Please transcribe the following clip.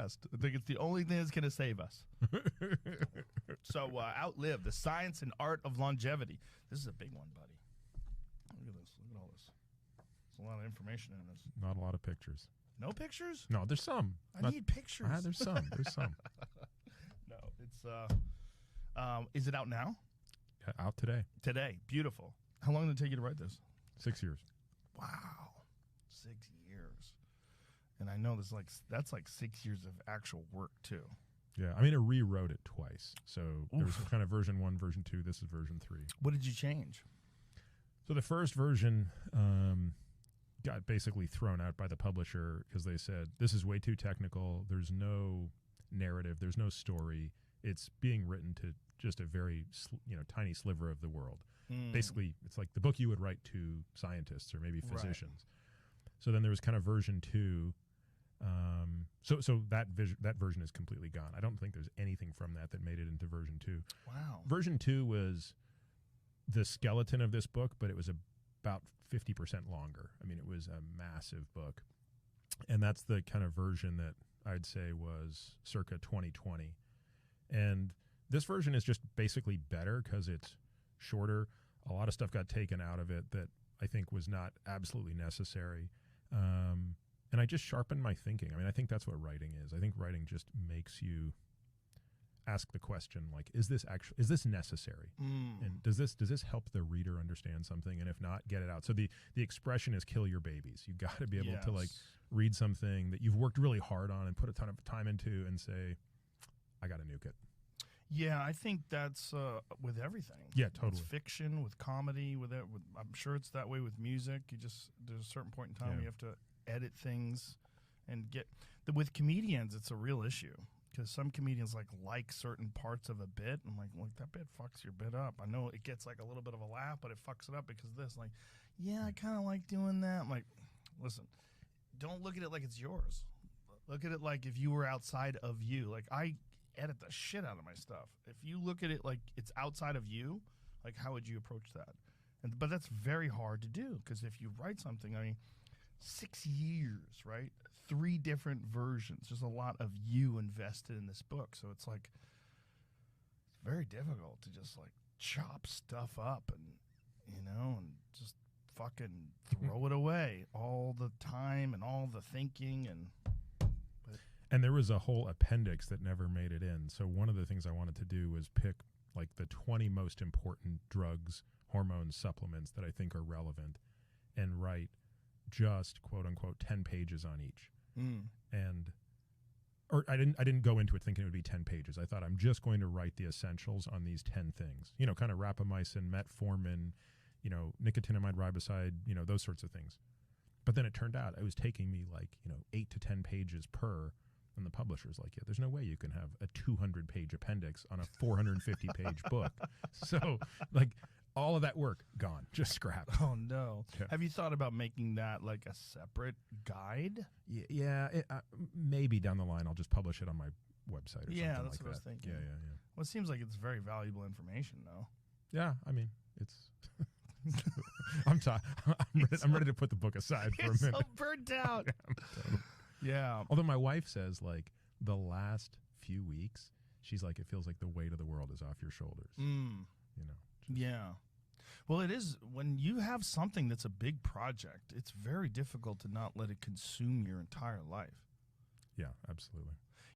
best. I think it's the only thing that's going to save us. So, Outlive, the science and art of longevity. This is a big one, buddy. Look at this. Look at all this. There's a lot of information in this. Not a lot of pictures. No pictures? No, there's some. I need pictures. There's some. There's some. No, it's is it out now? Out today. Today. Beautiful. How long did it take you to write this? 6 years. Wow. 6 years. And I know that's like 6 years of actual work too. Yeah, I mean, I rewrote it twice. So there was kind of version 1, version 2. This is version 3. What did you change? So the first version got basically thrown out by the publisher because they said, this is way too technical. There's no narrative. There's no story. It's being written to just a very tiny sliver of the world. Basically, it's like the book you would write to scientists or maybe physicians. Right. So then there was kind of version 2. So that version is completely gone. I don't think there's anything from that made it into version 2. Wow. Version 2 was the skeleton of this book, but it was about 50% longer. I mean, it was a massive book. And that's the kind of version that I'd say was circa 2020. And this version is just basically better because it's shorter. A lot of stuff got taken out of it that I think was not absolutely necessary. And I just sharpened my thinking. I mean, I think that's what writing is. I think writing just makes you ask the question, like, is this necessary? And does this help the reader understand something? And if not, get it out. So the expression is kill your babies. You got to be able to like read something that you've worked really hard on and put a ton of time into and say, I got to nuke it. Yeah, I think that's with everything. Yeah, totally. With fiction, with comedy, I'm sure it's that way with music. There's a certain point in time where you have to edit things and with comedians, it's a real issue. Because some comedians like certain parts of a bit. I'm like, look, that bit fucks your bit up. I know it gets like a little bit of a laugh, but it fucks it up because of this. Like, yeah, I kind of like doing that. I'm like, listen, don't look at it like it's yours. Look at it like if you were outside of you. Like, I edit the shit out of my stuff. If you look at it like it's outside of you, like, how would you approach that? But that's very hard to do because if you write something, I mean, 6 years, right? 3 different versions. There's a lot of you invested in this book. So it's like, it's very difficult to just like chop stuff up and just fucking throw it away all the time and all the thinking. And there was a whole appendix that never made it in. So one of the things I wanted to do was pick like the 20 most important drugs, hormones, supplements that I think are relevant and write just quote unquote 10 pages on each. Or I didn't go into it thinking it would be 10 pages. I thought I'm just going to write the essentials on these 10 things, kind of rapamycin, metformin, nicotinamide riboside, those sorts of things. But then it turned out it was taking me 8 to 10 pages per, and the publisher's like, yeah, there's no way you can have a 200-page appendix on a 450-page book. So all of that work gone, just scrapped. Oh no! Yeah. Have you thought about making that like a separate guide? Yeah, maybe down the line I'll just publish it on my website or something like that. Yeah, that's what I was thinking. Yeah. Well, it seems like it's very valuable information, though. Yeah, I mean, it's. I'm ready to put the book aside for a minute. So burnt out. Yeah. Although my wife says the last few weeks, she's like, it feels like the weight of the world is off your shoulders. Yeah. Well, it is when you have something that's a big project, it's very difficult to not let it consume your entire life. Yeah, absolutely.